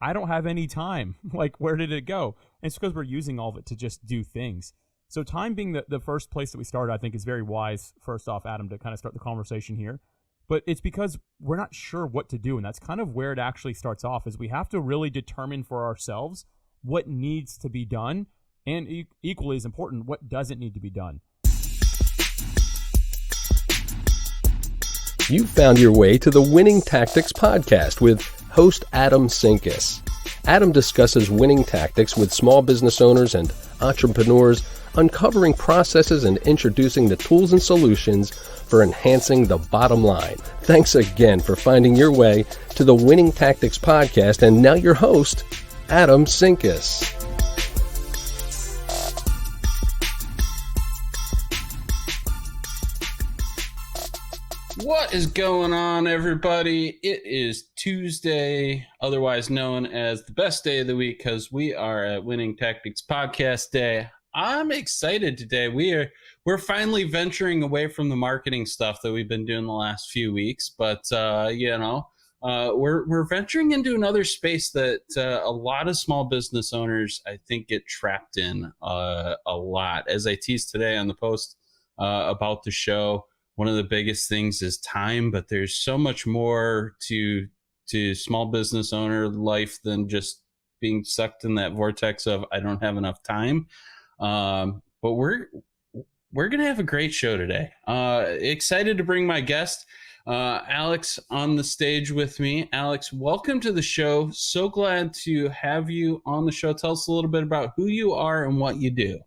I don't have any time. Like, where did it go? And it's because we're using all of it to just do things. So time being the first place that we started, I think is very wise, first off, Adam, to kind of start the conversation here. But it's because we're not sure what to do. And that's kind of where it actually starts off, is we have to really determine for ourselves what needs to be done. And equally as important, what doesn't need to be done. You found your way to the Winning Tactics podcast with host Adam Sinkus. Adam discusses winning tactics with small business owners and entrepreneurs, uncovering processes and introducing the tools and solutions for enhancing the bottom line. Thanks again for finding your way to the Winning Tactics podcast, and now your host, Adam Sinkus. What is going on, everybody? It is Tuesday, otherwise known as the best day of the week, because we are at Winning Tactics Podcast Day. I'm excited today. We're finally venturing away from the marketing stuff that we've been doing the last few weeks, but we're venturing into another space that a lot of small business owners, I think, get trapped in a lot. As I teased today on the post about the show, one of the biggest things is time, but there's so much more to small business owner life than just being sucked in that vortex of I don't have enough time. But we're gonna have a great show today. Excited to bring my guest, Alex, on the stage with me. Alex, welcome to the show. So glad to have you on the show. Tell us a little bit about who you are and what you do.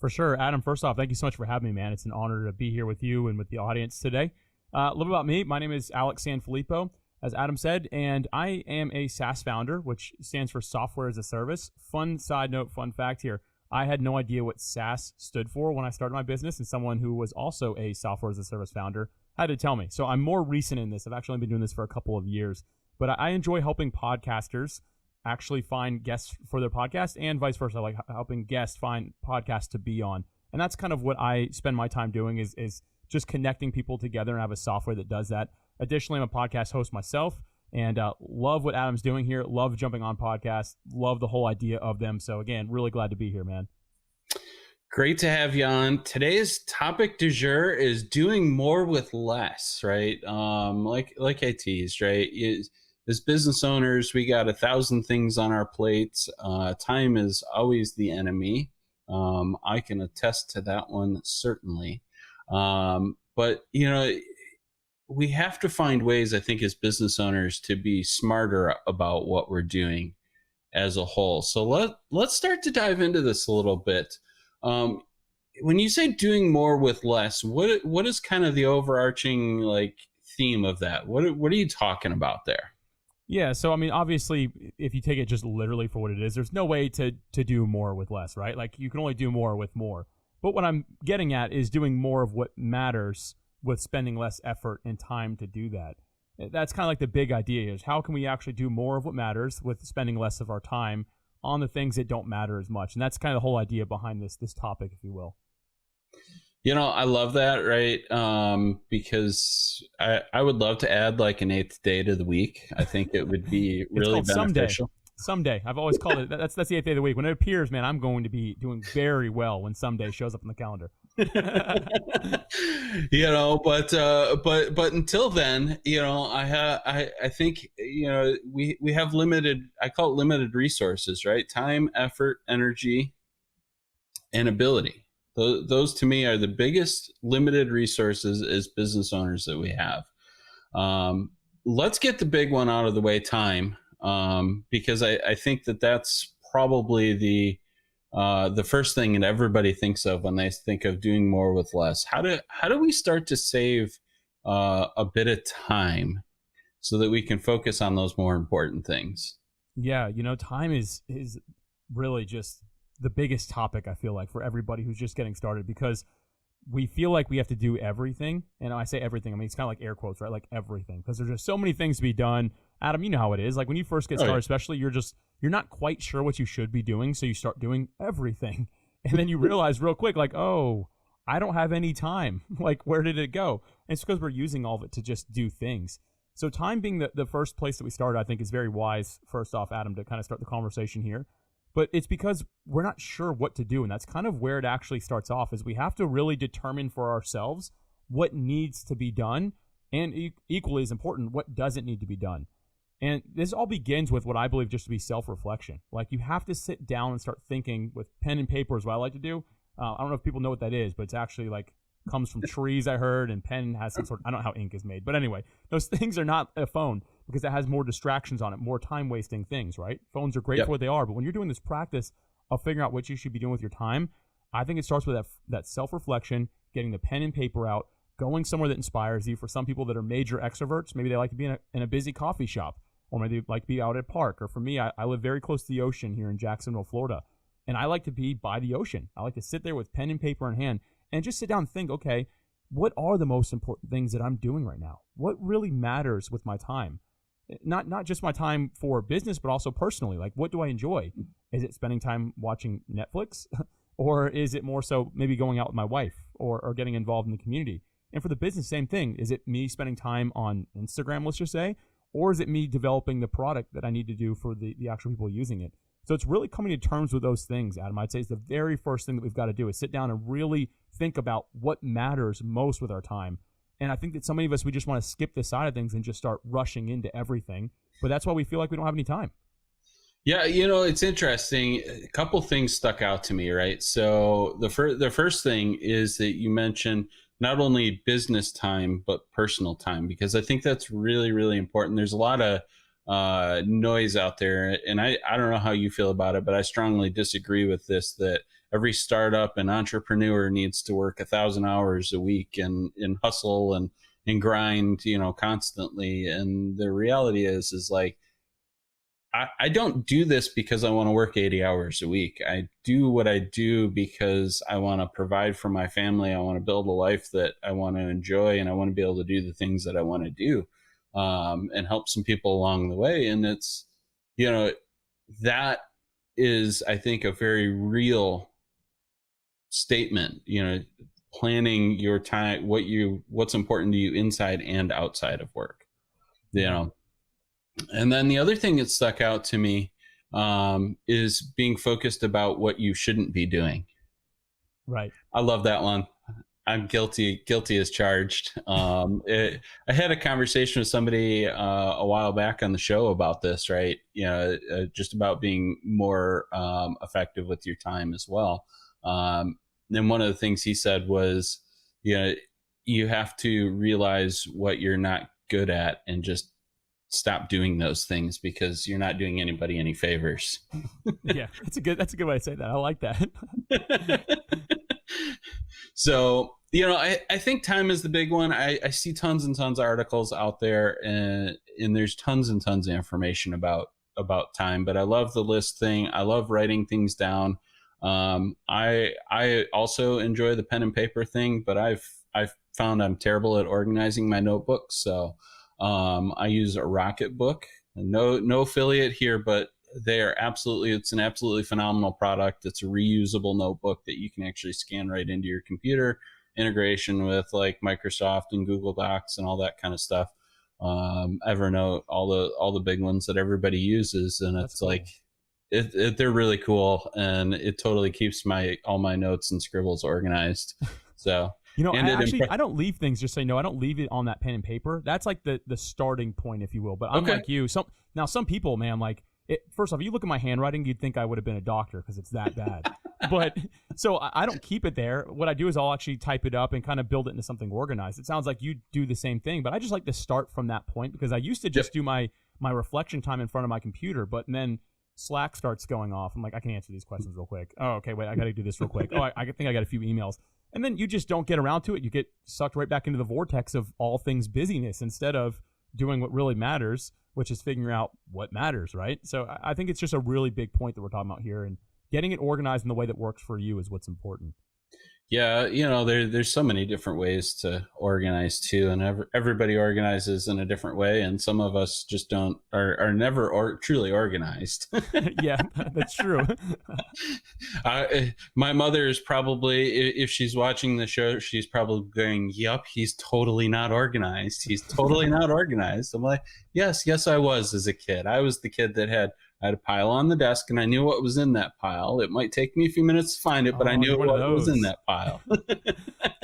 For sure. Adam, first off, thank you so much for having me, man. It's an honor to be here with you and with the audience today. A little about me. My name is Alex Sanfilippo, as Adam said, and I am a SaaS founder, which stands for Software as a Service. Fun side note, fun fact here. I had no idea what SaaS stood for when I started my business, and someone who was also a Software as a Service founder had to tell me. So I'm more recent in this. I've actually been doing this for a couple of years, but I enjoy helping podcasters actually find guests for their podcast, and vice versa, like helping guests find podcasts to be on. And that's kind of what I spend my time doing, is just connecting people together, and have a software that does that. Additionally, I'm a podcast host myself, and love what Adam's doing here. Love jumping on podcasts. Love the whole idea of them. So again, really glad to be here, man. Great to have you on. Today's topic du jour is doing more with less, right? Like I teased, right? As business owners, we got 1,000 things on our plates. Time is always the enemy. I can attest to that one, certainly. But, we have to find ways, I think, as business owners to be smarter about what we're doing as a whole. So let's start to dive into this a little bit. When you say doing more with less, what is kind of the overarching theme of that? What are you talking about there? Yeah, so I mean, obviously, if you take it just literally for what it is, there's no way to do more with less, right? Like, you can only do more with more. But what I'm getting at is doing more of what matters with spending less effort and time to do that. That's kind of like the big idea, is how can we actually do more of what matters with spending less of our time on the things that don't matter as much? And that's kind of the whole idea behind this topic, if you will. I love that, right? Because I would love to add like an 8th day to the week. I think it would be really beneficial. Someday. I've always called it. That's the 8th day of the week. When it appears, man, I'm going to be doing very well when someday shows up on the calendar. But until then, I think we have limited. I call it limited resources, right? Time, effort, energy, and ability. Those to me are the biggest limited resources as business owners that we have. Let's get the big one out of the way, time, because I think that's probably the first thing that everybody thinks of when they think of doing more with less. How do we start to save a bit of time so that we can focus on those more important things? Yeah, time is really just the biggest topic, I feel like, for everybody who's just getting started, because we feel like we have to do everything. And I say everything, I mean, it's kind of like air quotes, right? Like everything, because there's just so many things to be done. Adam, you know how it is. Like when you first get started, especially, you're not quite sure what you should be doing. So you start doing everything. And then you realize real quick, like, oh, I don't have any time. Like, where did it go? And it's because we're using all of it to just do things. So time being the first place that we started, I think is very wise, first off, Adam, to kind of start the conversation here. But it's because we're not sure what to do. And that's kind of where it actually starts off, is we have to really determine for ourselves what needs to be done. And equally as important, what doesn't need to be done. And this all begins with what I believe just to be self-reflection. Like, you have to sit down and start thinking with pen and paper is what I like to do. I don't know if people know what that is, but it's actually like comes from trees, I heard, and pen has some sort of, I don't know how ink is made. But anyway, those things are not a phone because it has more distractions on it, more time-wasting things, right? Phones are great for what they are, but when you're doing this practice of figuring out what you should be doing with your time, I think it starts with that self-reflection, getting the pen and paper out, going somewhere that inspires you. For some people that are major extroverts, maybe they like to be in a busy coffee shop, or maybe they like to be out at a park. Or for me, I live very close to the ocean here in Jacksonville, Florida, and I like to be by the ocean. I like to sit there with pen and paper in hand and just sit down and think, okay, what are the most important things that I'm doing right now? What really matters with my time? Not just my time for business, but also personally. Like, what do I enjoy? Is it spending time watching Netflix? Or is it more so maybe going out with my wife or getting involved in the community? And for the business, same thing. Is it me spending time on Instagram, let's just say? Or is it me developing the product that I need to do for the actual people using it? So it's really coming to terms with those things, Adam. I'd say it's the very first thing that we've got to do is sit down and really think about what matters most with our time. And I think that so many of us, we just want to skip this side of things and just start rushing into everything. But that's why we feel like we don't have any time. Yeah, it's interesting. A couple things stuck out to me, right? So the first thing is that you mentioned not only business time, but personal time, because I think that's really, really important. There's a lot of noise out there, and I don't know how you feel about it, but I strongly disagree with this, that every startup and entrepreneur needs to work 1,000 hours a week and hustle and grind, constantly. And the reality is like, I don't do this because I want to work 80 hours a week. I do what I do because I want to provide for my family. I want to build a life that I want to enjoy, and I want to be able to do the things that I want to do, and help some people along the way. And it's, that is, I think, a very real statement, planning your time, what's important to you inside and outside of work, And then the other thing that stuck out to me is being focused about what you shouldn't be doing. Right. I love that one. I'm guilty as charged. I had a conversation with somebody a while back on the show about this, right? Just about being more effective with your time as well. And one of the things he said was, you have to realize what you're not good at and just stop doing those things, because you're not doing anybody any favors. Yeah, that's a good way to say that. I like that. So, I think time is the big one. I see tons and tons of articles out there, and there's tons and tons of information about time, but I love the list thing. I love writing things down. I also enjoy the pen and paper thing, but I've found I'm terrible at organizing my notebooks. So I use a Rocket Book. No affiliate here, but it's an absolutely phenomenal product. It's a reusable notebook that you can actually scan right into your computer, integration with like Microsoft and Google Docs and all that kind of stuff. Evernote, all the big ones that everybody uses. And it's cool. Like, they're really cool, and it totally keeps all my notes and scribbles organized. So, I don't leave things, just so you know, I don't leave it on that pen and paper. That's like the starting point, if you will. But I'm like you. Some people, man, like, first off, you look at my handwriting, you'd think I would have been a doctor because it's that bad. But so I don't keep it there. What I do is I'll actually type it up and kind of build it into something organized. It sounds like you do the same thing, but I just like to start from that point, because I used to just do my reflection time in front of my computer, but then Slack starts going off. I'm like, I can answer these questions real quick. Oh, okay, wait, I got to do this real quick. Oh, I think I got a few emails. And then you just don't get around to it. You get sucked right back into the vortex of all things busyness instead of doing what really matters, which is figuring out what matters, right? So I think it's just a really big point that we're talking about here, and getting it organized in the way that works for you is what's important. Yeah, there's so many different ways to organize too, and everybody organizes in a different way, and some of us just don't are never truly organized. Yeah, that's true. My mother is probably, if she's watching the show, she's probably going, "Yup, he's totally not organized. He's totally not organized." I'm like, yes, I was as a kid. I was the kid that I had a pile on the desk, and I knew what was in that pile. It might take me a few minutes to find it, but I knew what was in that pile.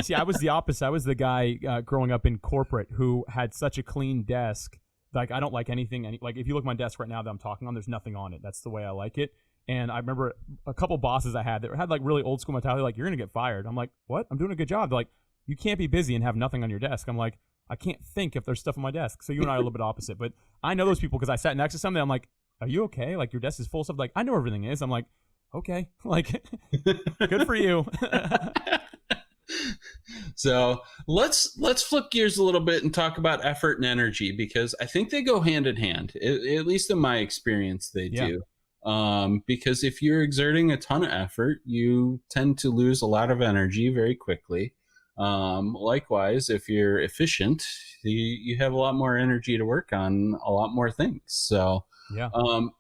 See, I was the opposite. I was the guy growing up in corporate who had such a clean desk. Like, I don't like anything. Like, if you look at my desk right now that I'm talking on, there's nothing on it. That's the way I like it. And I remember a couple bosses I had that had like really old school mentality, like, you're going to get fired. I'm like, what? I'm doing a good job. They're like, you can't be busy and have nothing on your desk. I'm like, I can't think if there's stuff on my desk. So you and I are a little bit opposite. But I know those people because I sat next to somebody. I'm like, are you okay? Like, your desk is full of stuff. Like, I know everything is. I'm like, okay. Like, good for you. So let's flip gears a little bit and talk about effort and energy, because I think they go hand in hand. At least in my experience, they do. Because if you're exerting a ton of effort, you tend to lose a lot of energy very quickly. Likewise, if you're efficient, you have a lot more energy to work on a lot more things. So yeah.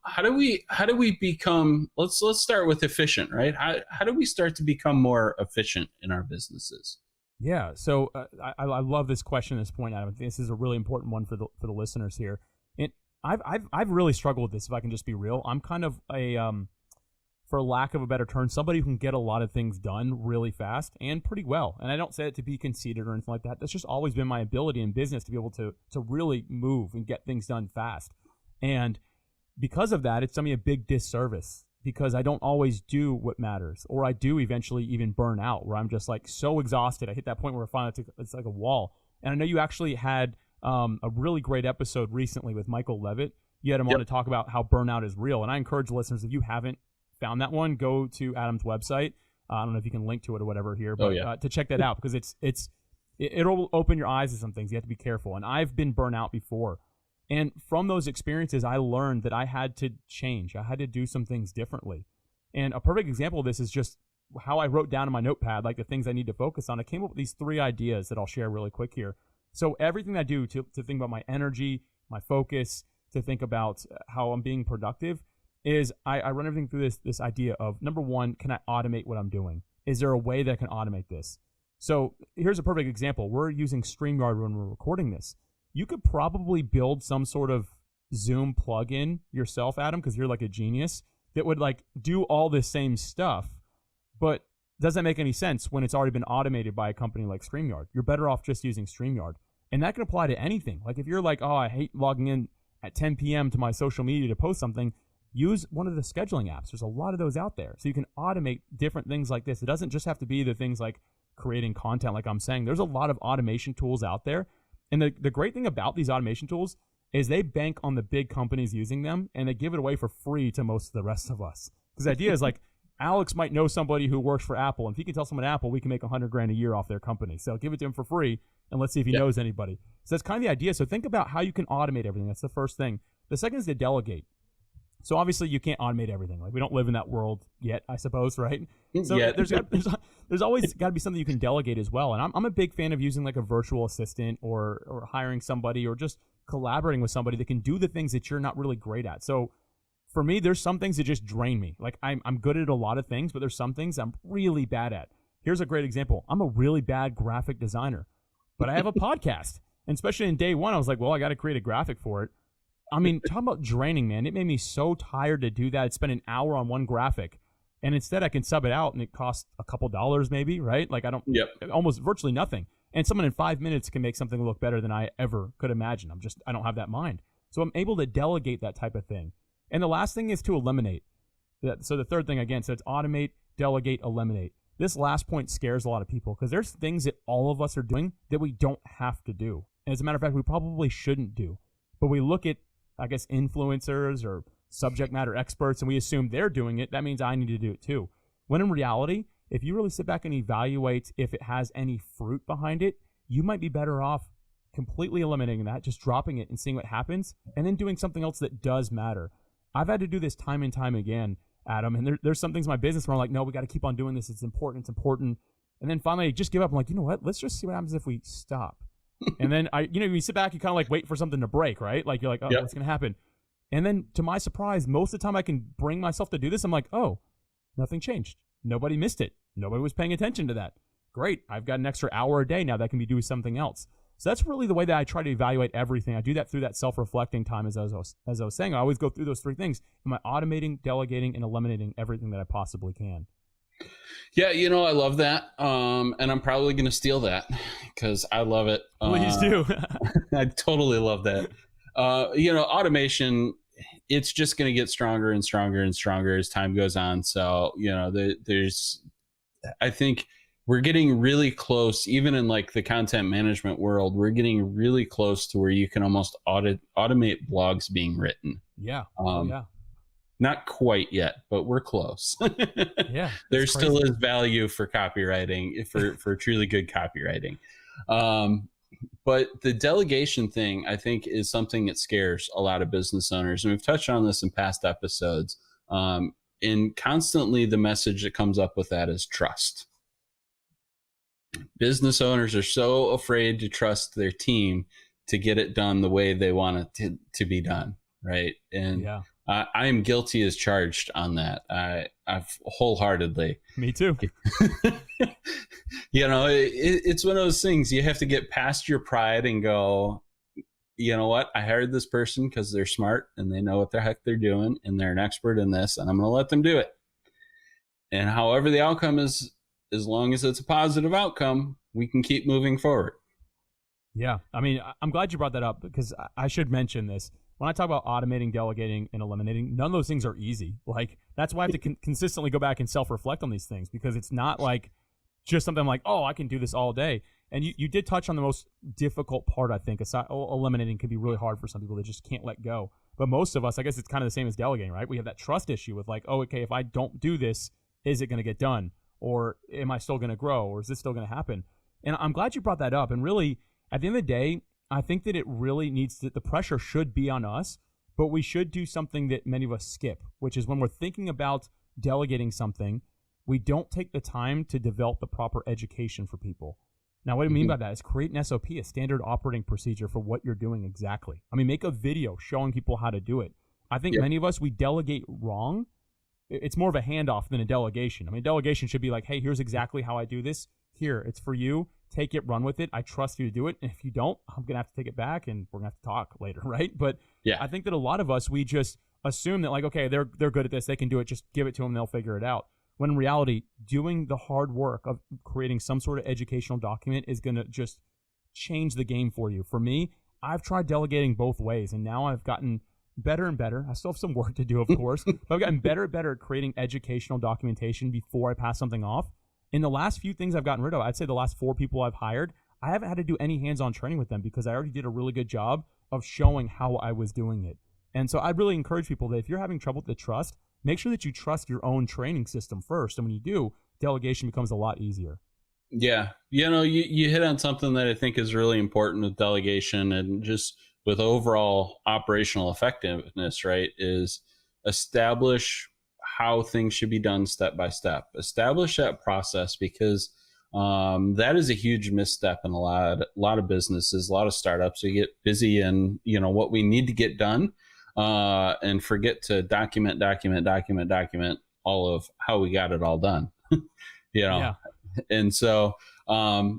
How do we become, let's start with efficient, right? How do we start to become more efficient in our businesses? Yeah. So I love this question at this point, Adam. I think this is a really important one for the listeners here. And I've really struggled with this, if I can just be real. I'm kind of a for lack of a better term, somebody who can get a lot of things done really fast and pretty well. And I don't say it to be conceited or anything like that. That's just always been my ability in business, to be able to really move and get things done fast. And because of that, it's done me a big disservice, because I don't always do what matters, or I do eventually even burn out, where I'm just like so exhausted. I hit that point where finally it's like a wall. And I know you actually had a really great episode recently with Michael Levitt. You had him on to talk about how burnout is real. And I encourage listeners, if you haven't found that one, go to Adam's website. I don't know if you can link to it or whatever here, but to check that out, because it'll open your eyes to some things. You have to be careful. And I've been burnt out before. And from those experiences, I learned that I had to change. I had to do some things differently. And a perfect example of this is just how I wrote down in my notepad, like the things I need to focus on. I came up with these 3 ideas that I'll share really quick here. So everything I do to think about my energy, my focus, to think about how I'm being productive, is I run everything through this idea of, number one, can I automate what I'm doing? Is there a way that I can automate this? So here's a perfect example. We're using StreamYard when we're recording this. You could probably build some sort of Zoom plugin yourself, Adam, because you're like a genius, that would like do all this same stuff, but doesn't make any sense when it's already been automated by a company like StreamYard. You're better off just using StreamYard. And that can apply to anything. Like if you're like, oh, I hate logging in at 10 p.m. to my social media to post something, use one of the scheduling apps. There's a lot of those out there. So you can automate different things like this. It doesn't just have to be the things like creating content, like I'm saying. There's a lot of automation tools out there. And the great thing about these automation tools is they bank on the big companies using them, and they give it away for free to most of the rest of us. Because the idea is like, Alex might know somebody who works for Apple, and if he can tell someone at Apple, we can make $100,000 a year off their company. So give it to him for free, and let's see if he knows anybody. So that's kind of the idea. So think about how you can automate everything. That's the first thing. The second is to delegate. So obviously you can't automate everything. Like we don't live in that world yet, I suppose, right? So there's always got to be something you can delegate as well. And I'm a big fan of using like a virtual assistant, or hiring somebody, or just collaborating with somebody that can do the things that you're not really great at. So for me, there's some things that just drain me. Like I'm good at a lot of things, but there's some things I'm really bad at. Here's a great example. I'm a really bad graphic designer, but I have a podcast. And especially in day one, I was like, well, I got to create a graphic for it. I mean, talking about draining, man. It made me so tired to do that. I'd spend an hour on one graphic, and instead I can sub it out, and it costs a couple dollars maybe, right? Like almost virtually nothing. And someone in 5 minutes can make something look better than I ever could imagine. I don't have that mind. So I'm able to delegate that type of thing. And the last thing is to eliminate. So the third thing, again, so it's automate, delegate, eliminate. This last point scares a lot of people, because there's things that all of us are doing that we don't have to do. And as a matter of fact, we probably shouldn't do. But we look at, I guess, influencers or subject matter experts, and we assume they're doing it. That means I need to do it too. When in reality, if you really sit back and evaluate if it has any fruit behind it, you might be better off completely eliminating that, just dropping it and seeing what happens, and then doing something else that does matter. I've had to do this time and time again, Adam, and there's some things in my business where I'm like, no, we got to keep on doing this. It's important. And then finally I just give up. I'm like, you know what? Let's just see what happens if we stop. And then you sit back, you kind of like wait for something to break, right? Like you're like, oh, Yep. what's going to happen? And then to my surprise, most of the time I can bring myself to do this. I'm like, oh, nothing changed. Nobody missed it. Nobody was paying attention to that. Great. I've got an extra hour a day now that can be doing something else. So that's really the way that I try to evaluate everything. I do that through that self-reflecting time, as I was saying. I always go through those three things. Am I automating, delegating, and eliminating everything that I possibly can? Yeah, I love that. And I'm probably going to steal that because I love it. Please do. I totally love that. Automation, it's just going to get stronger and stronger and stronger as time goes on. So, I think we're getting really close, even in like the content management world, we're getting really close to where you can almost automate blogs being written. Yeah. Yeah. Not quite yet, but we're close. Yeah. There still is value for copywriting, for truly good copywriting. But the delegation thing, I think, is something that scares a lot of business owners. And we've touched on this in past episodes. And constantly the message that comes up with that is trust. Business owners are so afraid to trust their team to get it done the way they want it to be done, right? And yeah. I am guilty as charged on that. I've wholeheartedly. Me too. It's one of those things you have to get past your pride and go, you know what? I hired this person because they're smart and they know what the heck they're doing and they're an expert in this, and I'm going to let them do it. And however the outcome is, as long as it's a positive outcome, we can keep moving forward. Yeah. I mean, I'm glad you brought that up because I should mention this. When I talk about automating, delegating, and eliminating, none of those things are easy. Like, that's why I have to consistently go back and self-reflect on these things, because it's not like just something I'm like, oh, I can do this all day. And you did touch on the most difficult part, I think. Eliminating can be really hard for some people. They just can't let go. But most of us, I guess it's kind of the same as delegating, right? We have that trust issue with like, oh, okay, if I don't do this, is it going to get done? Or am I still going to grow? Or is this still going to happen? And I'm glad you brought that up. And really, at the end of the day, I think that it really needs to, the pressure should be on us, but we should do something that many of us skip, which is when we're thinking about delegating something, we don't take the time to develop the proper education for people. Now, what I mean by that is create an SOP, a standard operating procedure for what you're doing exactly. I mean, make a video showing people how to do it. I think many of us, we delegate wrong. It's more of a handoff than a delegation. I mean, delegation should be like, hey, here's exactly how I do this. Here, it's for you. Take it, run with it. I trust you to do it. And if you don't, I'm going to have to take it back and we're going to have to talk later, right? But I think that a lot of us, we just assume that like, okay, they're good at this. They can do it. Just give it to them. They'll figure it out. When in reality, doing the hard work of creating some sort of educational document is going to just change the game for you. For me, I've tried delegating both ways, and now I've gotten better and better. I still have some work to do, of course, but I've gotten better and better at creating educational documentation before I pass something off. In the last few things I've gotten rid of, I'd say the last 4 people I've hired, I haven't had to do any hands-on training with them because I already did a really good job of showing how I was doing it. And so I'd really encourage people that if you're having trouble with the trust, make sure that you trust your own training system first. And when you do, delegation becomes a lot easier. Yeah. You hit on something that I think is really important with delegation and just with overall operational effectiveness, right? Is establish how things should be done step by step. Establish that process, because that is a huge misstep in a lot of businesses, a lot of startups. We get busy in what we need to get done, and forget to document all of how we got it all done. And so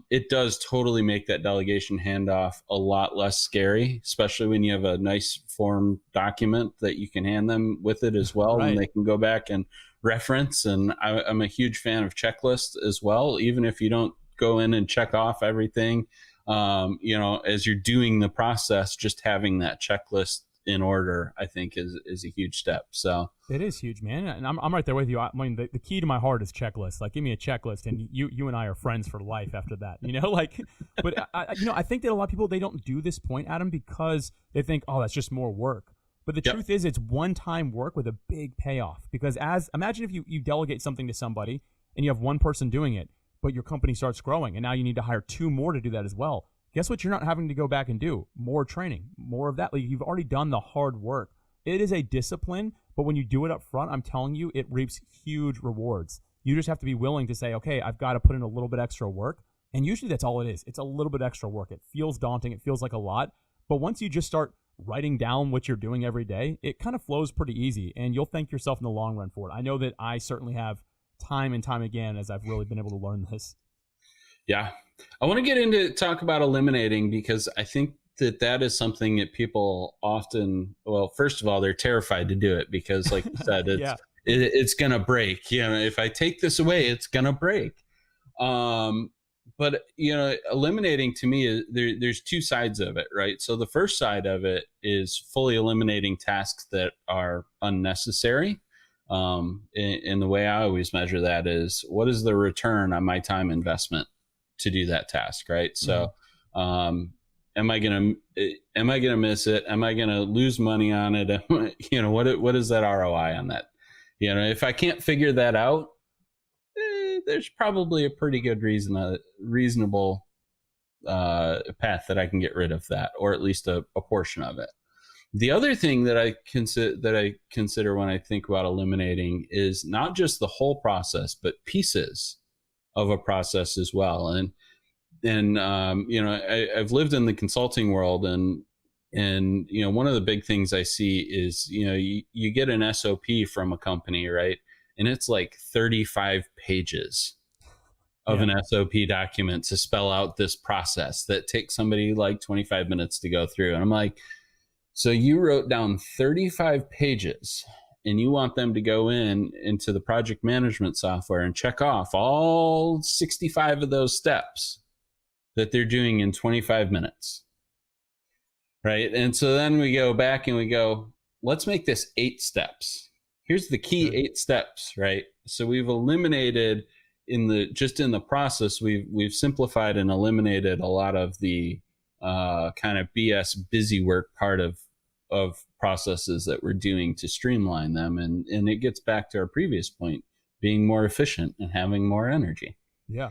it does totally make that delegation handoff a lot less scary, especially when you have a nice form document that you can hand them with it as well, right. And they can go back and reference. And I'm a huge fan of checklists as well, even if you don't go in and check off everything. As you're doing the process, just having that checklist in order, I think is a huge step. So it is huge, man. And I'm right there with you. I mean, the key to my heart is checklist. Like, give me a checklist and you and I are friends for life after that, but I think that a lot of people, they don't do this point, Adam, because they think, oh, that's just more work. But the truth is, it's one-time work with a big payoff. Because imagine if you delegate something to somebody and you have one person doing it, but your company starts growing and now you need to hire 2 more to do that as well. Guess what you're not having to go back and do? More training, more of that. Like, you've already done the hard work. It is a discipline, but when you do it up front, I'm telling you, it reaps huge rewards. You just have to be willing to say, okay, I've got to put in a little bit extra work. And usually that's all it is. It's a little bit extra work. It feels daunting. It feels like a lot. But once you just start writing down what you're doing every day, it kind of flows pretty easy, and you'll thank yourself in the long run for it. I know that I certainly have time and time again as I've really been able to learn this. Yeah. I want to get into talk about eliminating, because I think that is something that people often, well, first of all, they're terrified to do it because, like you said, it's going to break. If I take this away, it's going to break. But, eliminating to me, there's two sides of it, right? So the first side of it is fully eliminating tasks that are unnecessary. And the way I always measure that is, what is the return on my time investment to do that task, right? So, am I gonna miss it? Am I gonna lose money on it? What is that ROI on that? If I can't figure that out, there's probably a pretty good reasonable path that I can get rid of that, or at least a portion of it. The other thing that I consider when I think about eliminating is not just the whole process, but pieces of a process as well. And I've lived in the consulting world, and one of the big things I see is you get an SOP from a company, right? And it's like 35 pages of an SOP document to spell out this process that takes somebody like 25 minutes to go through. And I'm like, so you wrote down 35 pages and you want them to go into the project management software and check off all 65 of those steps that they're doing in 25 minutes. Right. And so then we go back and we go, let's make this 8 steps. Here's the key 8 steps, right? So we've eliminated in the process, we've simplified and eliminated a lot of the kind of BS busy work part of processes that we're doing to streamline them. And it gets back to our previous point, being more efficient and having more energy. Yeah.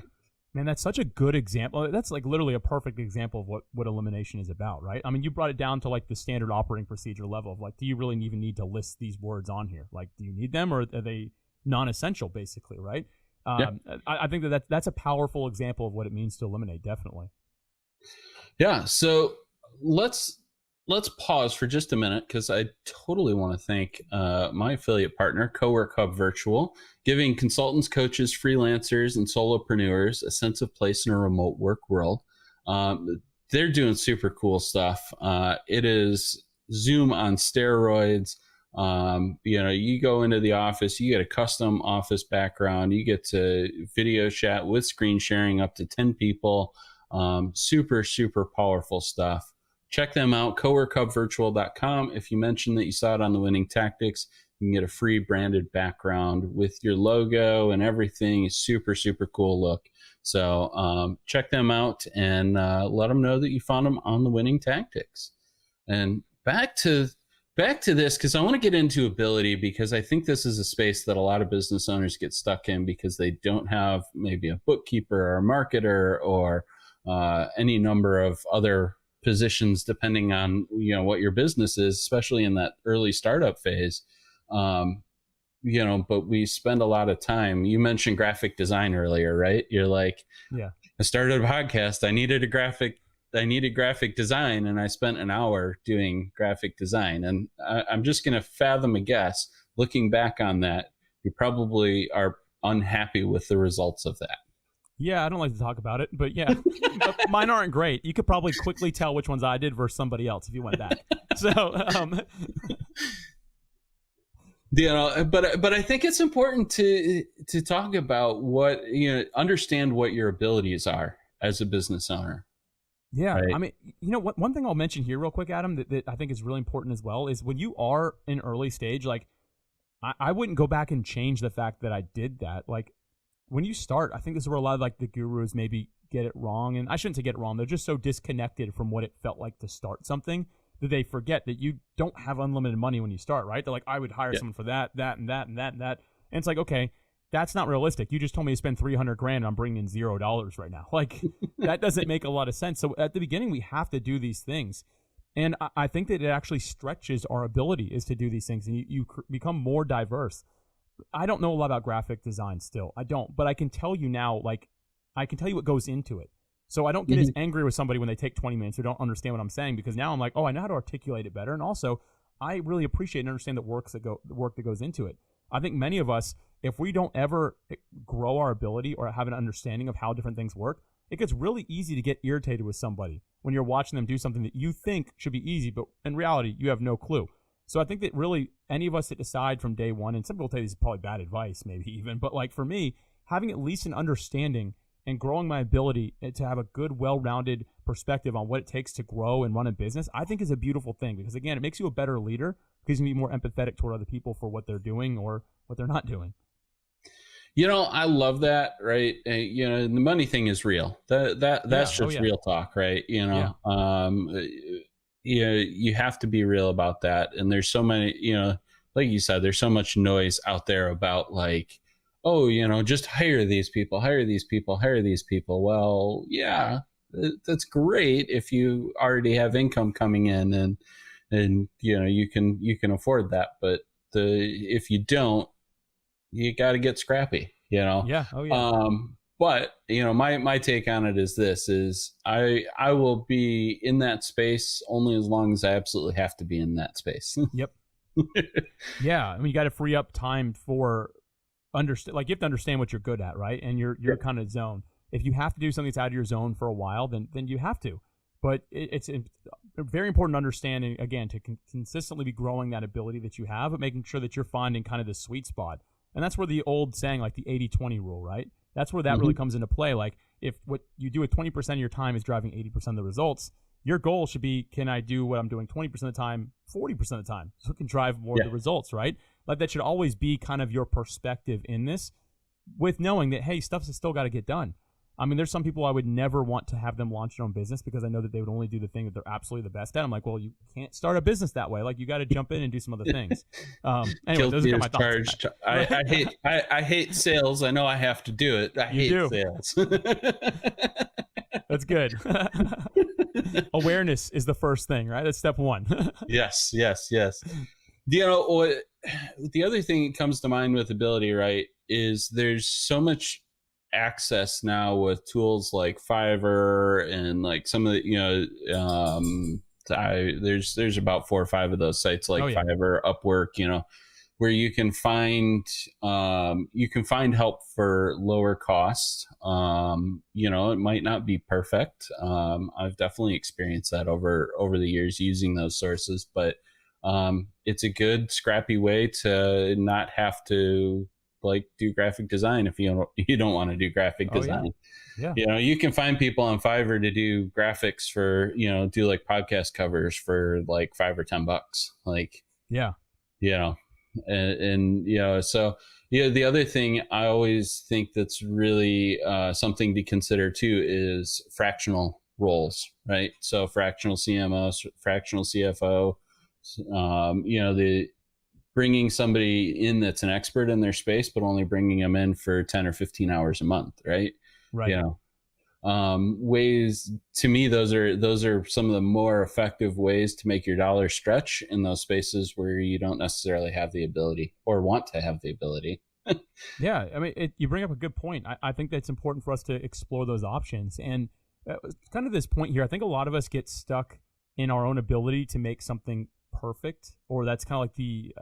Man, that's such a good example. That's like literally a perfect example of what elimination is about, right? I mean, you brought it down to like the standard operating procedure level of like, do you really even need to list these words on here? Like, do you need them, or are they non-essential, basically, right? I think that's a powerful example of what it means to eliminate, definitely. Yeah. So let's pause for just a minute, because I totally want to thank my affiliate partner, Cowork Hub Virtual, giving consultants, coaches, freelancers, and solopreneurs a sense of place in a remote work world. They're doing super cool stuff. It is Zoom on steroids. You go into the office, you get a custom office background, you get to video chat with screen sharing up to 10 people. Super, super powerful stuff. Check them out, coworkhubvirtual.com. If you mention that you saw it on the Winning Tactics, you can get a free branded background with your logo and everything. Super, super cool look. So check them out and let them know that you found them on the Winning Tactics. And back to this, because I want to get into ability, because I think this is a space that a lot of business owners get stuck in because they don't have maybe a bookkeeper or a marketer or any number of other positions, depending on what your business is, especially in that early startup phase. But we spend a lot of time. You mentioned graphic design earlier, right? You're like, yeah, I started a podcast. I needed graphic design, and I spent an hour doing graphic design. And I'm just going to fathom a guess, looking back on that, you probably are unhappy with the results of that. Yeah, I don't like to talk about it, but yeah, but mine aren't great. You could probably quickly tell which ones I did versus somebody else if you went back. So, but I think it's important to talk about understand what your abilities are as a business owner. Yeah, right? I mean, one thing I'll mention here real quick, Adam, that I think is really important as well is when you are in early stage, like I wouldn't go back and change the fact that I did that. Like, when you start, I think this is where a lot of like the gurus maybe get it wrong. And I shouldn't say get it wrong. They're just so disconnected from what it felt like to start something that they forget that you don't have unlimited money when you start, right? They're like, I would hire someone for that, and that, and that, and that. And it's like, okay, that's not realistic. You just told me to spend $300,000 and I'm bringing in $0 right now. Like, that doesn't make a lot of sense. So at the beginning, we have to do these things. And I think that it actually stretches our ability is to do these things. And you become more diverse. I don't know a lot about graphic design still. I don't, but I can tell you now, like, I can tell you what goes into it. So I don't get as angry with somebody when they take 20 minutes or don't understand what I'm saying, because now I'm like, oh, I know how to articulate it better. And also, I really appreciate and understand the work that goes into it. I think many of us, if we don't ever grow our ability or have an understanding of how different things work, it gets really easy to get irritated with somebody when you're watching them do something that you think should be easy, but in reality, you have no clue. So I think that really any of us that decide from day one, and some people tell you this is probably bad advice, maybe even, but like for me, having at least an understanding and growing my ability to have a good, well-rounded perspective on what it takes to grow and run a business, I think is a beautiful thing, because again, it makes you a better leader because you can be more empathetic toward other people for what they're doing or what they're not doing. I love that, right? The money thing is real. That's just real talk, right? You have to be real about that. And there's so many, like you said, there's so much noise out there about like, oh, just hire these people. Well, yeah, that's great if you already have income coming in and you can afford that. But if you don't, you got to get scrappy, Yeah. Oh yeah. But my take on it is this: I will be in that space only as long as I absolutely have to be in that space. Yep. Yeah. I mean, you got to free up time for like you have to understand what you're good at, right? And your kind of zone. If you have to do something that's out of your zone for a while, then you have to. But it's a very important understanding, again, to consistently be growing that ability that you have, but making sure that you're finding kind of the sweet spot. And that's where the old saying, like the 80-20 rule, right? That's where that really comes into play. Like if what you do with 20% of your time is driving 80% of the results, your goal should be, can I do what I'm doing 20% of the time, 40% of the time, so it can drive more of the results, right? Like that should always be kind of your perspective in this, with knowing that, hey, stuff's still got to get done. I mean, there's some people I would never want to have them launch their own business because I know that they would only do the thing that they're absolutely the best at. I'm like, well, you can't start a business that way. Like, you got to jump in and do some other things. Anyway, those are my thoughts. I hate sales. I know I have to do it. I hate sales. That's good. Awareness is the first thing, right? That's step one. Yes. The other thing that comes to mind with ability, right, is there's so much access now with tools like Fiverr and like some of the there's about 4 or 5 of those sites like Fiverr, Upwork, where you can find help for lower costs. It might not be perfect. I've definitely experienced that over the years using those sources, but it's a good scrappy way to not have to like do graphic design if you don't want to do graphic design. Yeah. You can find people on Fiverr to do graphics for, do like podcast covers for like $5 or $10. Like, so the other thing I always think that's really something to consider too is fractional roles, right? So fractional CMO, fractional CFO, the bringing somebody in that's an expert in their space, but only bringing them in for 10 or 15 hours a month. Right. Ways, to me, those are some of the more effective ways to make your dollar stretch in those spaces where you don't necessarily have the ability or want to have the ability. Yeah. I mean, you bring up a good point. I think that's important for us to explore those options. And kind of this point here, I think a lot of us get stuck in our own ability to make something perfect, or that's kind of like the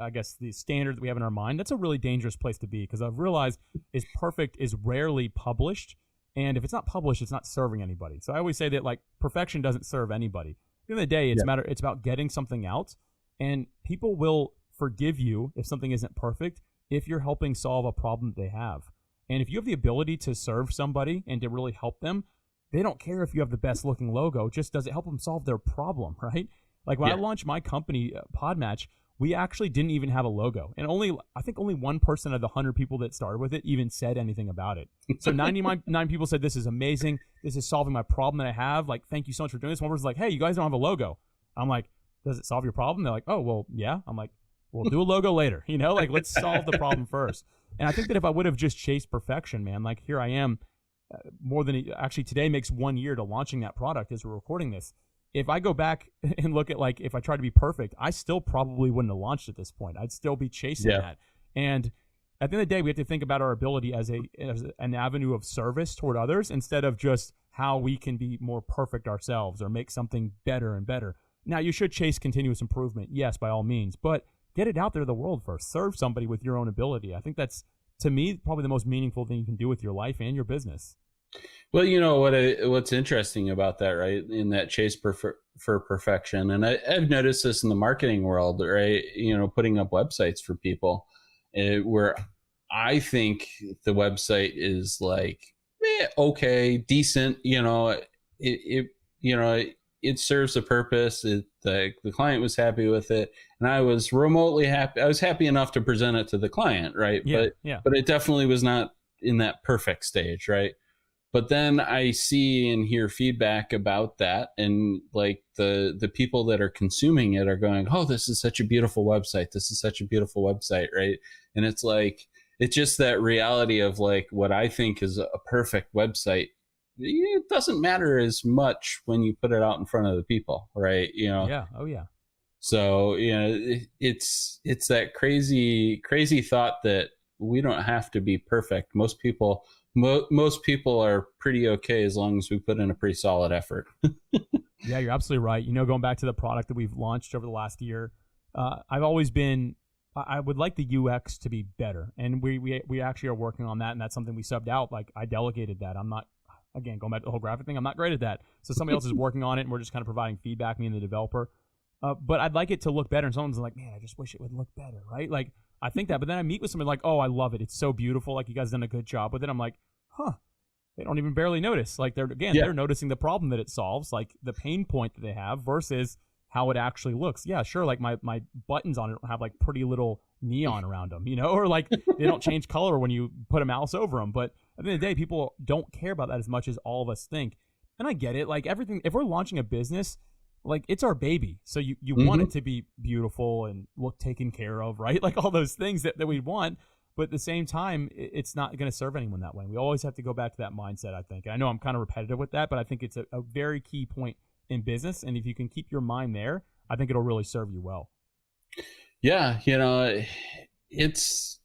standard that we have in our mind. That's a really dangerous place to be, because I've realized is perfect is rarely published, and if it's not published, it's not serving anybody. So I always say that like perfection doesn't serve anybody. At the end of the day, it's about getting something out, and people will forgive you if something isn't perfect if you're helping solve a problem that they have. And if you have the ability to serve somebody and to really help them, they don't care if you have the best looking logo. Just does it help them solve their problem, right? Like when I launched my company, Podmatch, we actually didn't even have a logo. And I think only 1% of the 100 people that started with it even said anything about it. So 99 people said, this is amazing. This is solving my problem that I have. Like, thank you so much for doing this. One person's like, hey, you guys don't have a logo. I'm like, does it solve your problem? They're like, oh, well, yeah. I'm like, we'll do a logo later. Like, let's solve the problem first. And I think that if I would have just chased perfection, man, like here I am, actually today makes 1 year to launching that product as we're recording this. If I go back and look at like if I tried to be perfect, I still probably wouldn't have launched at this point. I'd still be chasing that. And at the end of the day, we have to think about our ability as an avenue of service toward others instead of just how we can be more perfect ourselves or make something better and better. Now, you should chase continuous improvement, yes, by all means, but get it out there to the world first. Serve somebody with your own ability. I think that's, to me, probably the most meaningful thing you can do with your life and your business. Well, what's interesting about that, right? In that chase for perfection, and I've noticed this in the marketing world, right? Putting up websites for people, where I think the website is like okay, decent. It serves a purpose. The client was happy with it, and I was remotely happy. I was happy enough to present it to the client, right? But it definitely was not in that perfect stage, right? But then I see and hear feedback about that, and like the people that are consuming it are going, "Oh, this is such a beautiful website. This is such a beautiful website," right? And it's like, it's just that reality of like what I think is a perfect website. It doesn't matter as much when you put it out in front of the people, right? Yeah. Oh yeah. So it's that crazy thought that we don't have to be perfect. Most people are pretty okay as long as we put in a pretty solid effort. Yeah, you're absolutely right. Going back to the product that we've launched over the last year, I've always been, I would like the UX to be better. And we actually are working on that. And that's something we subbed out. Like, I delegated that. I'm not, again, going back to the whole graphic thing, I'm not great at that. So somebody else is working on it, and we're just kind of providing feedback, me and the developer. But I'd like it to look better. And someone's like, man, I just wish it would look better, right? Like, I think that. But then I meet with somebody like, oh, I love it. It's so beautiful. Like, you guys done a good job with it. I'm like, huh. They don't even barely notice. Like, they're noticing the problem that it solves, like the pain point that they have versus how it actually looks. Yeah, sure. Like my buttons on it have like pretty little neon around them, or like they don't change color when you put a mouse over them. But at the end of the day, people don't care about that as much as all of us think. And I get it. Like, everything, if we're launching a business, like, it's our baby. So you want it to be beautiful and look taken care of, right? Like all those things that we want. But at the same time, it's not going to serve anyone that way. We always have to go back to that mindset, I think. And I know I'm kind of repetitive with that, but I think it's a very key point in business. And if you can keep your mind there, I think it'll really serve you well. Yeah, it's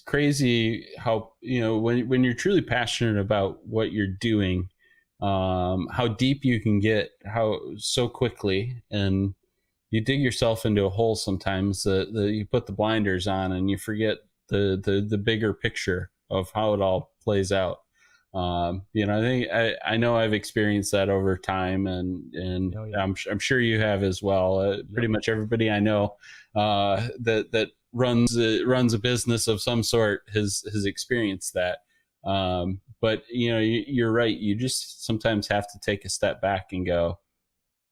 crazy how, when you're truly passionate about what you're doing, how deep you can get, how so quickly, and you dig yourself into a hole sometimes that you put the blinders on and you forget the bigger picture of how it all plays out. I think I know I've experienced that over time, and Oh, yeah. I'm sure you have as well. Pretty much everybody I know that runs a business of some sort has experienced that. But you're right. You just sometimes have to take a step back and go,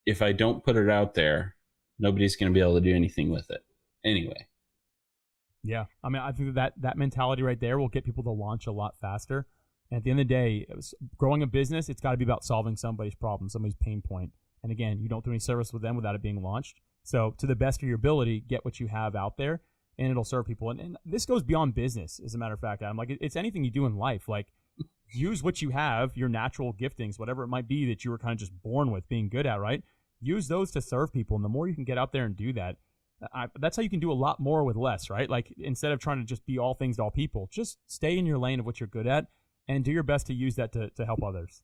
if I don't put it out there, nobody's going to be able to do anything with it anyway. Yeah. I mean, I think that mentality right there will get people to launch a lot faster. And at the end of the day, growing a business, it's got to be about solving somebody's problem, somebody's pain point. And again, you don't do any service with them without it being launched. So to the best of your ability, get what you have out there, and it'll serve people. And this goes beyond business, as a matter of fact, Adam. Like, it's anything you do in life. Like, use what you have, your natural giftings, whatever it might be that you were kind of just born with being good at, right? Use those to serve people. And the more you can get out there and do that, that's how you can do a lot more with less, right? Like, instead of trying to just be all things to all people, just stay in your lane of what you're good at and do your best to use that to help others.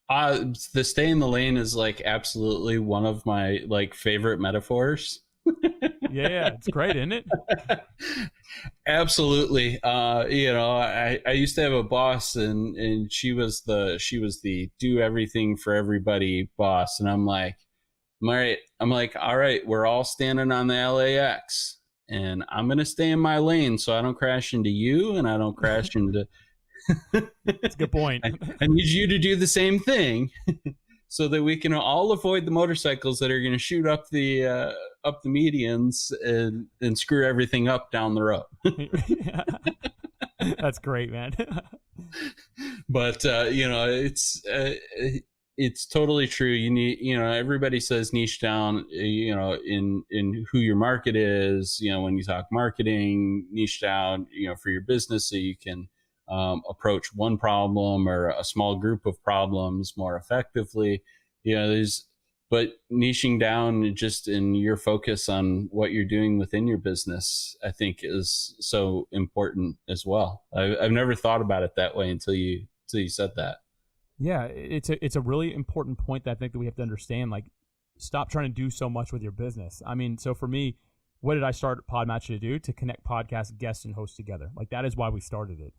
The stay in the lane is like absolutely one of my like favorite metaphors. Yeah, it's great, isn't it? Absolutely. I used to have a boss, and she was the do everything for everybody boss, and I'm like, all right, we're all standing on the LAX, and I'm gonna stay in my lane so I don't crash into you, and I don't crash into. That's a good point. I need you to do the same thing, so that we can all avoid the motorcycles that are going to shoot up the medians and screw everything up down the road. That's great, man. But it's totally true. You need, everybody says niche down, in who your market is. When you talk marketing, niche down, for your business, so you can approach one problem or a small group of problems more effectively. There's but niching down just in your focus on what you're doing within your business, I think is so important as well. I've never thought about it that way until you said that. Yeah, it's a really important point that I think that we have to understand. Like, stop trying to do so much with your business. I mean, so for me, what did I start Podmatch to do? To connect podcast guests and hosts together. Like, that is why we started it.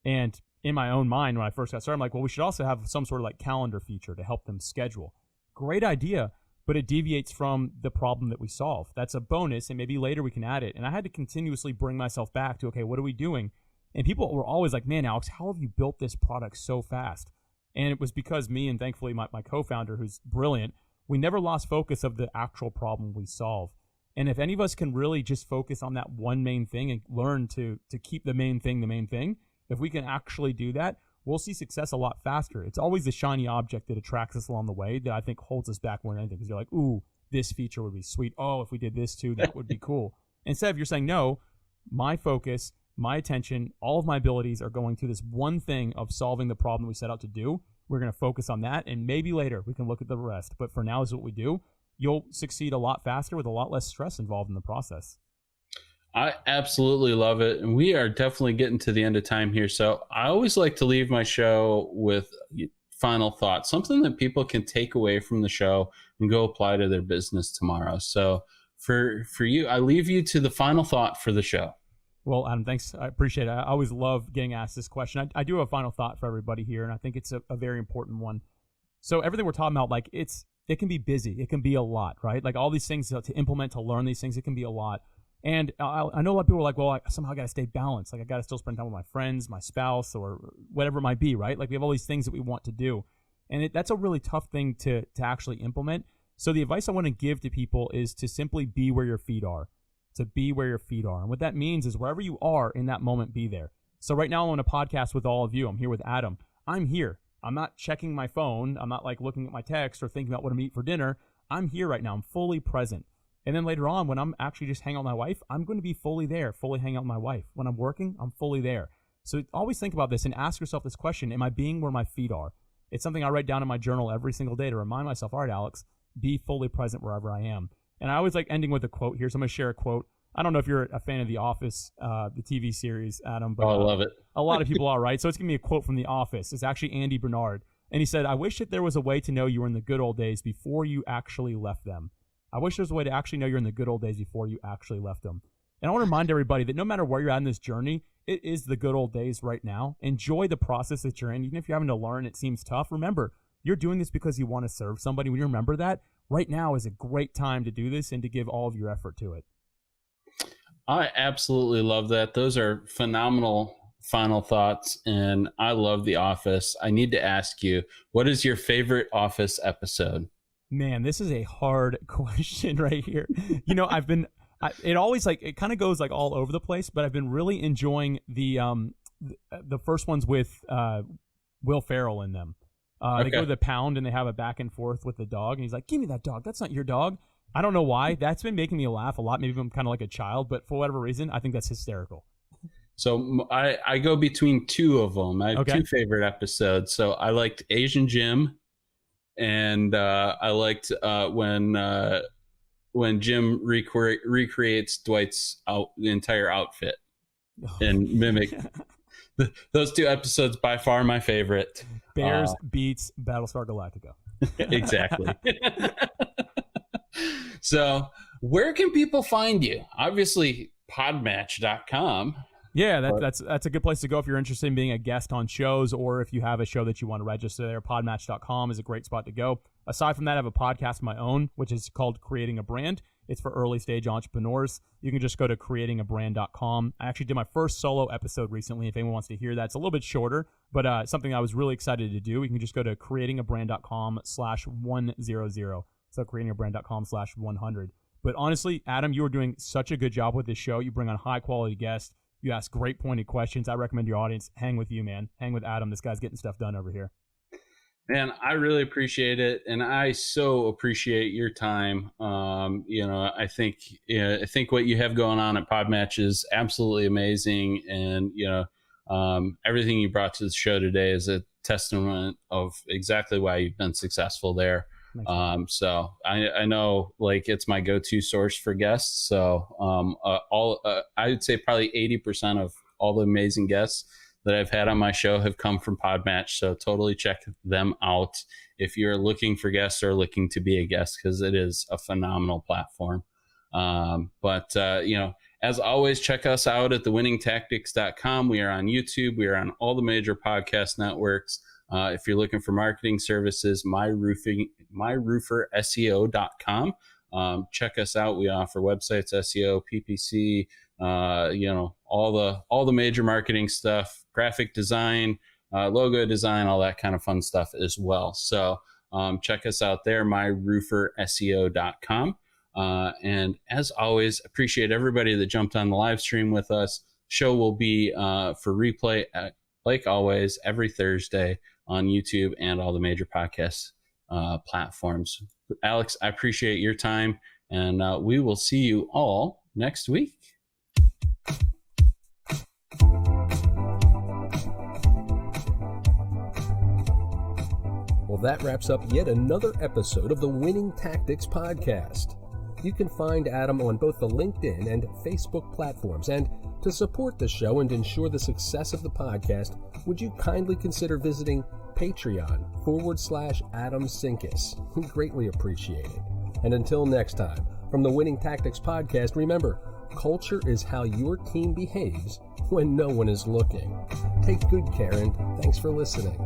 And in my own mind, when I first got started, I'm like, well, we should also have some sort of like calendar feature to help them schedule. Great idea, but it deviates from the problem that we solve. That's a bonus, and maybe later we can add it. And I had to continuously bring myself back to, okay, what are we doing? And people were always like, man, Alex, how have you built this product so fast? And it was because me and thankfully my co-founder, who's brilliant, we never lost focus of the actual problem we solve. And if any of us can really just focus on that one main thing and learn to keep the main thing, if we can actually do that, we'll see success a lot faster. It's always the shiny object that attracts us along the way that I think holds us back more than anything, because you're like, ooh, this feature would be sweet. Oh, if we did this too, that would be cool. Instead of you're saying, no, my focus, my attention, all of my abilities are going to this one thing of solving the problem we set out to do. We're going to focus on that, and maybe later we can look at the rest. But for now, is what we do. You'll succeed a lot faster with a lot less stress involved in the process. I absolutely love it. And we are definitely getting to the end of time here. So I always like to leave my show with final thoughts, something that people can take away from the show and go apply to their business tomorrow. So for you, I leave you to the final thought for the show. Well, Adam, thanks. I appreciate it. I always love getting asked this question. I do have a final thought for everybody here, and I think it's a very important one. So everything we're talking about, like, it can be busy. It can be a lot, right? Like all these things to implement, to learn these things, it can be a lot. And I know a lot of people are like, well, I somehow got to stay balanced. Like I got to still spend time with my friends, my spouse, or whatever it might be, right? Like we have all these things that we want to do. And that's a really tough thing to actually implement. So the advice I want to give to people is to simply be where your feet are, to be where your feet are. And what that means is wherever you are in that moment, be there. So right now I'm on a podcast with all of you. I'm here with Adam. I'm here. I'm not checking my phone. I'm not like looking at my text or thinking about what I'm eating for dinner. I'm here right now. I'm fully present. And then later on, when I'm actually just hanging out with my wife, I'm going to be fully there, fully hanging out with my wife. When I'm working, I'm fully there. So always think about this and ask yourself this question: am I being where my feet are? It's something I write down in my journal every single day to remind myself, all right, Alex, be fully present wherever I am. And I always like ending with a quote here. So I'm going to share a quote. I don't know if you're a fan of The Office, the TV series, Adam, but I love it. A lot of people are, right? So it's going to be a quote from The Office. It's actually Andy Bernard. And he said, I wish that there was a way to know you were in the good old days before you actually left them. I wish there was a way to actually know you're in the good old days before you actually left them. And I want to remind everybody that no matter where you're at in this journey, it is the good old days right now. Enjoy the process that you're in. Even if you're having to learn, it seems tough. Remember, you're doing this because you want to serve somebody. When you remember that, right now is a great time to do this and to give all of your effort to it. I absolutely love that. Those are phenomenal final thoughts. And I love The Office. I need to ask you, what is your favorite Office episode? Man, this is a hard question right here. You know, it always like, it kind of goes like all over the place, but I've been really enjoying the first ones with Will Ferrell in them. They go to the pound and they have a back and forth with the dog, and he's like, give me that dog. That's not your dog. I don't know why. That's been making me laugh a lot. Maybe I'm kind of like a child, but for whatever reason, I think that's hysterical. So I go between two of them. I have two favorite episodes. So I liked Asian Jim. And I liked when Jim recreates Dwight's the entire outfit and mimic. Those two episodes by far my favorite. Bears beats Battlestar Galactica. Exactly. So where can people find you? Obviously, podmatch.com. Yeah, that's a good place to go if you're interested in being a guest on shows, or if you have a show that you want to register there. Podmatch.com is a great spot to go. Aside from that, I have a podcast of my own, which is called Creating a Brand. It's for early stage entrepreneurs. You can just go to creatingabrand.com. I actually did my first solo episode recently. If anyone wants to hear that, it's a little bit shorter, but something I was really excited to do. You can just go to creatingabrand.com/100. So creatingabrand.com/100. But honestly, Adam, you are doing such a good job with this show. You bring on high quality guests. You ask great pointed questions. I recommend your audience hang with you, man. Hang with Adam. This guy's getting stuff done over here. Man, I really appreciate it, and I so appreciate your time. I think what you have going on at Podmatch is absolutely amazing, and everything you brought to the show today is a testament of exactly why you've been successful there. So I know like it's my go-to source for guests. So I would say probably 80% of all the amazing guests that I've had on my show have come from Podmatch. So totally check them out if you're looking for guests or looking to be a guest, because it is a phenomenal platform. As always, check us out at thewinningtactics.com. We are on YouTube. We are on all the major podcast networks. If you're looking for marketing services, myrooferseo.com. Check us out. We offer websites, SEO, PPC, all the major marketing stuff, graphic design, logo design, all that kind of fun stuff as well. So check us out there, myrooferseo.com. And as always, appreciate everybody that jumped on the live stream with us. Show will be for replay, like always, every Thursday on YouTube and all the major podcast platforms. Alex, I appreciate your time, and we will see you all next week. Well, that wraps up yet another episode of the Winning Tactics Podcast. You can find Adam on both the LinkedIn and Facebook platforms. And to support the show and ensure the success of the podcast, would you kindly consider visiting Patreon.com/Adam Sinkus? We greatly appreciate it. And until next time, from the Winning Tactics Podcast, remember, culture is how your team behaves when no one is looking. Take good care, and thanks for listening.